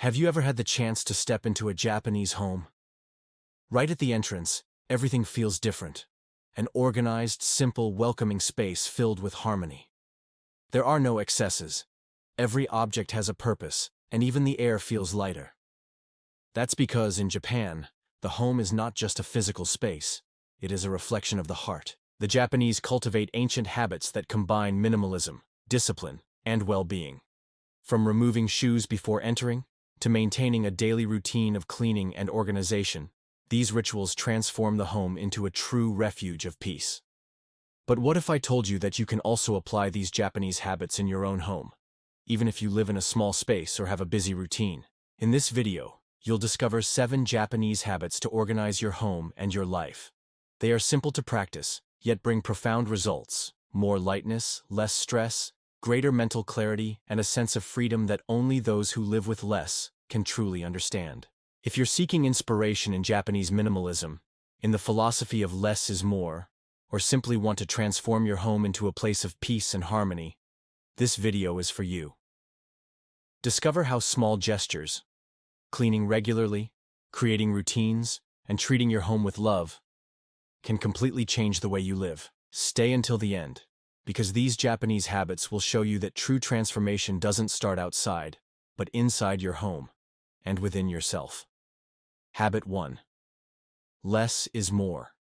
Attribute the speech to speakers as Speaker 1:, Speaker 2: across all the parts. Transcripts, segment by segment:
Speaker 1: Have you ever had the chance to step into a Japanese home? Right at the entrance, everything feels different. An organized, simple, welcoming space filled with harmony. There are no excesses. Every object has a purpose, and even the air feels lighter. That's because in Japan, the home is not just a physical space. It is a reflection of the heart. The Japanese cultivate ancient habits that combine minimalism, discipline, and well-being. From removing shoes before entering, to maintaining a daily routine of cleaning and organization, these rituals transform the home into a true refuge of peace. But what if I told you that you can also apply these Japanese habits in your own home, even if you live in a small space or have a busy routine? In this video, you'll discover 7 Japanese habits to organize your home and your life. They are simple to practice, yet bring profound results: more lightness, less stress, greater mental clarity, and a sense of freedom that only those who live with less can truly understand. If you're seeking inspiration in Japanese minimalism, in the philosophy of less is more, or simply want to transform your home into a place of peace and harmony, this video is for you. Discover how small gestures, cleaning regularly, creating routines, and treating your home with love, can completely change the way you live. Stay until the end, because these Japanese habits will show you that true transformation doesn't start outside, but inside your home, and within yourself. Habit 1. Less is more.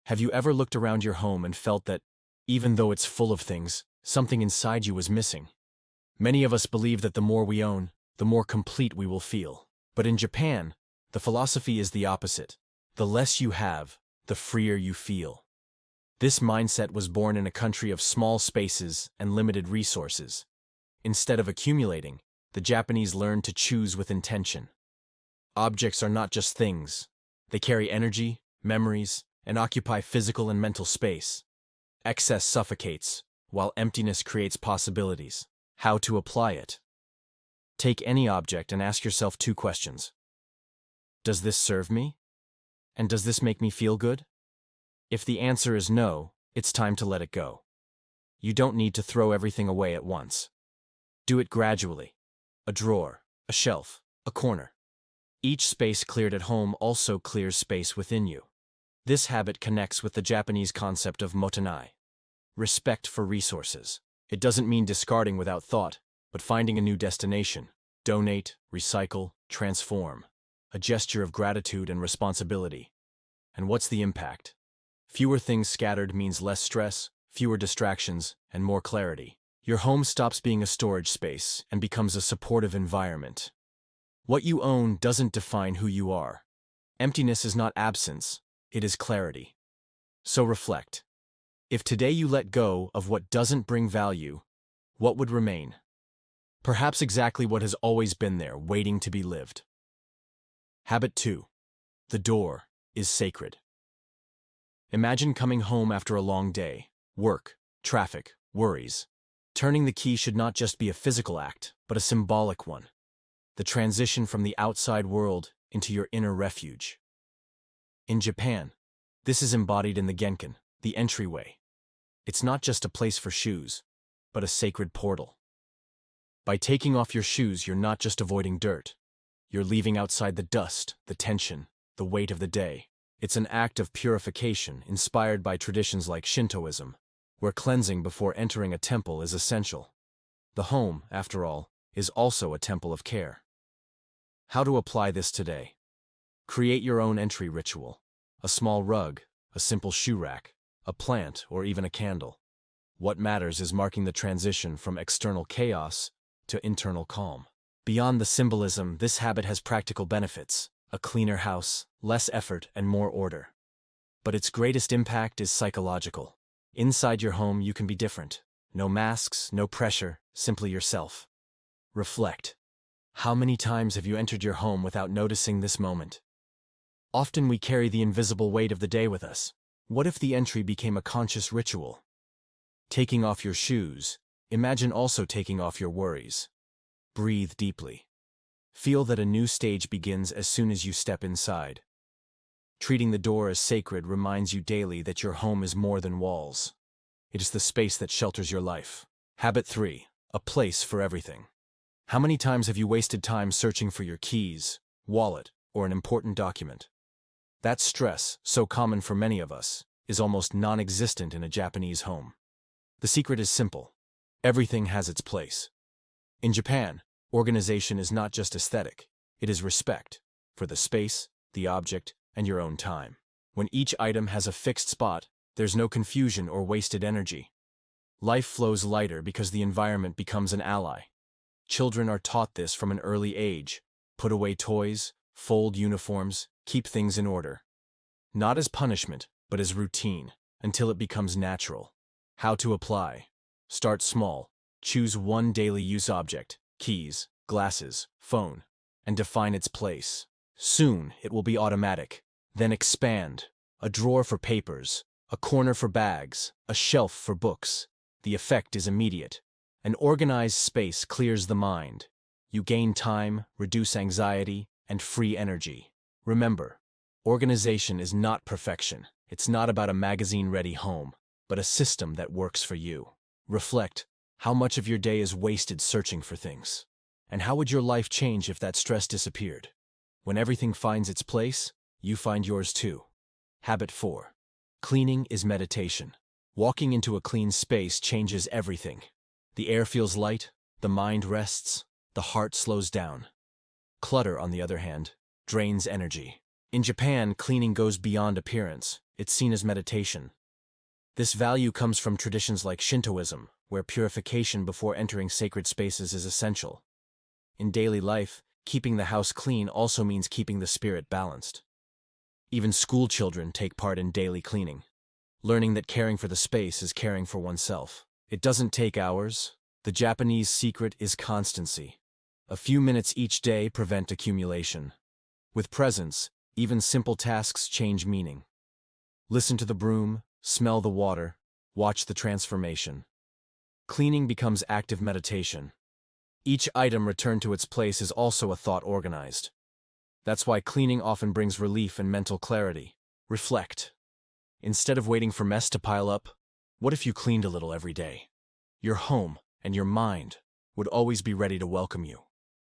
Speaker 1: Have you ever looked around your home and felt that, even though it's full of things, something inside you was missing? Many of us believe that the more we own, the more complete we will feel. But in Japan, the philosophy is the opposite. The less you have, the freer you feel. This mindset was born in a country of small spaces and limited resources. Instead of accumulating, the Japanese learned to choose with intention. Objects are not just things. They carry energy, memories, and occupy physical and mental space. Excess suffocates, while emptiness creates possibilities. How to apply it? Take any object and ask yourself 2 questions. Does this serve me? And does this make me feel good? If the answer is no, it's time to let it go. You don't need to throw everything away at once. Do it gradually. A drawer, a shelf, a corner. Each space cleared at home also clears space within you. This habit connects with the Japanese concept of motenai, respect for resources. It doesn't mean discarding without thought, but finding a new destination. Donate, recycle, transform. A gesture of gratitude and responsibility. And what's the impact? Fewer things scattered means less stress, fewer distractions, and more clarity. Your home stops being a storage space and becomes a supportive environment. What you own doesn't define who you are. Emptiness is not absence, it is clarity. So reflect. If today you let go of what doesn't bring value, what would remain? Perhaps exactly what has always been there, waiting to be lived. Habit 2. The door is sacred. Imagine coming home after a long day, work, traffic, worries. Turning the key should not just be a physical act, but a symbolic one. The transition from the outside world into your inner refuge. In Japan, this is embodied in the genkan, the entryway. It's not just a place for shoes, but a sacred portal. By taking off your shoes, you're not just avoiding dirt. You're leaving outside the dust, the tension, the weight of the day. It's an act of purification inspired by traditions like Shintoism, where cleansing before entering a temple is essential. The home, after all, is also a temple of care. How to apply this today? Create your own entry ritual. A small rug, a simple shoe rack, a plant, or even a candle. What matters is marking the transition from external chaos to internal calm. Beyond the symbolism, this habit has practical benefits: a cleaner house, less effort, and more order. But its greatest impact is psychological. Inside your home, you can be different. No masks, no pressure, simply yourself. Reflect. How many times have you entered your home without noticing this moment? Often we carry the invisible weight of the day with us. What if the entry became a conscious ritual? Taking off your shoes, imagine also taking off your worries. Breathe deeply. Feel that a new stage begins as soon as you step inside. Treating the door as sacred reminds you daily that your home is more than walls. It is the space that shelters your life. Habit 3. A place for everything. How many times have you wasted time searching for your keys, wallet, or an important document? That stress, so common for many of us, is almost non-existent in a Japanese home. The secret is simple. Everything has its place. In Japan, organization is not just aesthetic, it is respect for the space, the object, and your own time. When each item has a fixed spot, there's no confusion or wasted energy. Life flows lighter because the environment becomes an ally. Children are taught this from an early age. Put away toys, fold uniforms, keep things in order. Not as punishment, but as routine, until it becomes natural. How to apply? Start small. Choose one daily use object, keys, glasses, phone, and define its place. Soon, it will be automatic. Then expand. A drawer for papers, a corner for bags, a shelf for books. The effect is immediate. An organized space clears the mind. You gain time, reduce anxiety, and free energy. Remember, organization is not perfection. It's not about a magazine-ready home, but a system that works for you. Reflect. How much of your day is wasted searching for things? And how would your life change if that stress disappeared? When everything finds its place, you find yours too. Habit 4. Cleaning is meditation. Walking into a clean space changes everything. The air feels light, the mind rests, the heart slows down. Clutter, on the other hand, drains energy. In Japan, cleaning goes beyond appearance. It's seen as meditation. This value comes from traditions like Shintoism, where purification before entering sacred spaces is essential. In daily life, keeping the house clean also means keeping the spirit balanced. Even school children take part in daily cleaning, learning that caring for the space is caring for oneself. It doesn't take hours. The Japanese secret is constancy. A few minutes each day prevent accumulation. With presence, even simple tasks change meaning. Listen to the broom, smell the water, watch the transformation. Cleaning becomes active meditation. Each item returned to its place is also a thought organized. That's why cleaning often brings relief and mental clarity. Reflect. Instead of waiting for mess to pile up, what if you cleaned a little every day? Your home and your mind would always be ready to welcome you.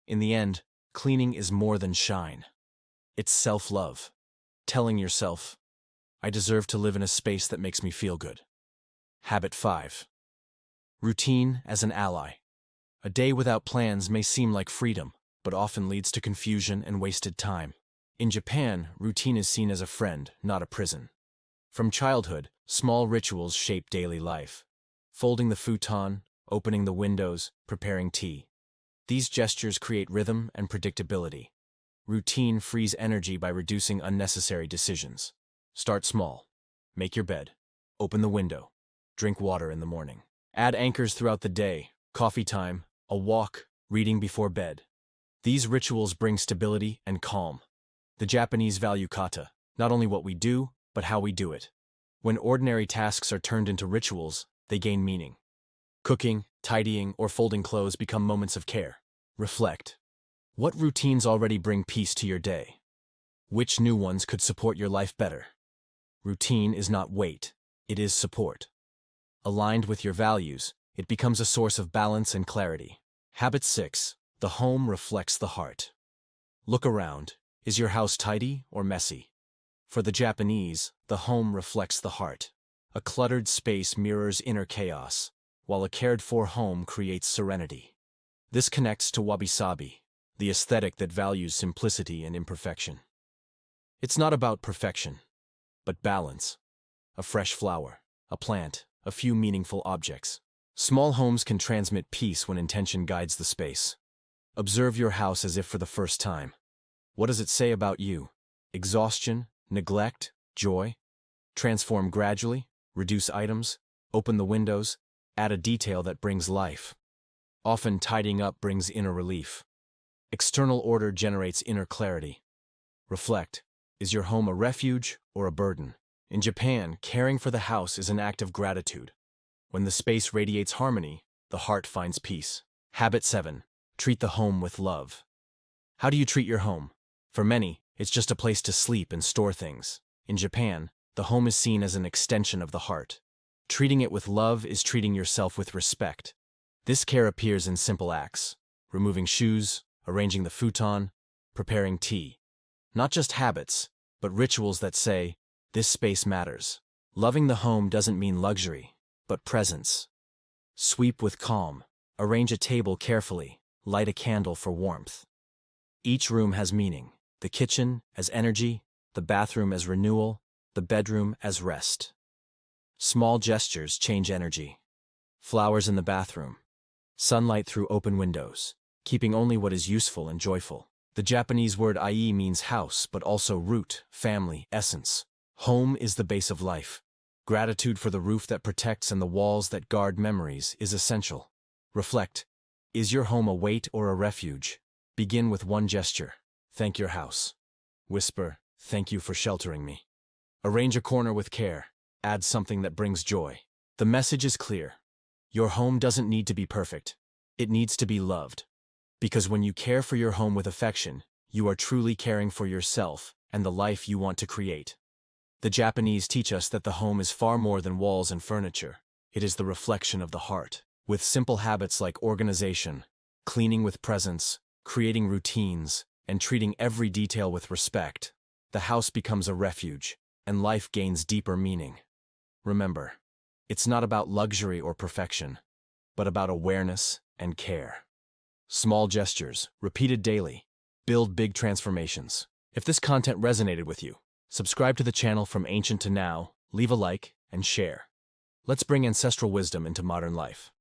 Speaker 1: In the end, cleaning is more than shine. It's self-love. Telling yourself, I deserve to live in a space that makes me feel good. Habit 5. Routine as an ally. A day without plans may seem like freedom, but often leads to confusion and wasted time. In Japan, routine is seen as a friend, not a prison. From childhood, small rituals shape daily life. Folding the futon, opening the windows, preparing tea. These gestures create rhythm and predictability. Routine frees energy by reducing unnecessary decisions. Start small. Make your bed. Open the window. Drink water in the morning. Add anchors throughout the day, coffee time, a walk, reading before bed. These rituals bring stability and calm. The Japanese value kata, not only what we do, but how we do it. When ordinary tasks are turned into rituals, they gain meaning. Cooking, tidying, or folding clothes become moments of care. Reflect. What routines already bring peace to your day? Which new ones could support your life better? Routine is not weight, it is support. Aligned with your values, it becomes a source of balance and clarity. Habit 6. The home reflects the heart. Look around. Is your house tidy or messy? For the Japanese, the home reflects the heart. A cluttered space mirrors inner chaos, while a cared-for home creates serenity. This connects to wabi-sabi, the aesthetic that values simplicity and imperfection. It's not about perfection, but balance. A fresh flower, a plant, a few meaningful objects. Small homes can transmit peace when intention guides the space. Observe your house as if for the first time. What does it say about you? Exhaustion, neglect, joy? Transform gradually, reduce items, open the windows, add a detail that brings life. Often tidying up brings inner relief. External order generates inner clarity. Reflect. Is your home a refuge or a burden? In Japan, caring for the house is an act of gratitude. When the space radiates harmony, the heart finds peace. Habit 7. Treat the home with love. How do you treat your home? For many, it's just a place to sleep and store things. In Japan, the home is seen as an extension of the heart. Treating it with love is treating yourself with respect. This care appears in simple acts. removing shoes, arranging the futon, preparing tea. Not just habits, but rituals that say, this space matters. Loving the home doesn't mean luxury, but presence. Sweep with calm, arrange a table carefully, light a candle for warmth. Each room has meaning, the kitchen as energy, the bathroom as renewal, the bedroom as rest. Small gestures change energy. Flowers in the bathroom. Sunlight through open windows, keeping only what is useful and joyful. The Japanese word ai means house, but also root, family, essence. Home is the base of life. Gratitude for the roof that protects and the walls that guard memories is essential. Reflect. Is your home a weight or a refuge? Begin with one gesture. Thank your house. Whisper, thank you for sheltering me. Arrange a corner with care. Add something that brings joy. The message is clear. Your home doesn't need to be perfect. It needs to be loved. Because when you care for your home with affection, you are truly caring for yourself and the life you want to create. The Japanese teach us that the home is far more than walls and furniture. It is the reflection of the heart. With simple habits like organization, cleaning with presence, creating routines, and treating every detail with respect, the house becomes a refuge, and life gains deeper meaning. Remember, it's not about luxury or perfection, but about awareness and care. Small gestures, repeated daily, build big transformations. If this content resonated with you, subscribe to the channel From Ancient to Now, leave a like, and share. Let's bring ancestral wisdom into modern life.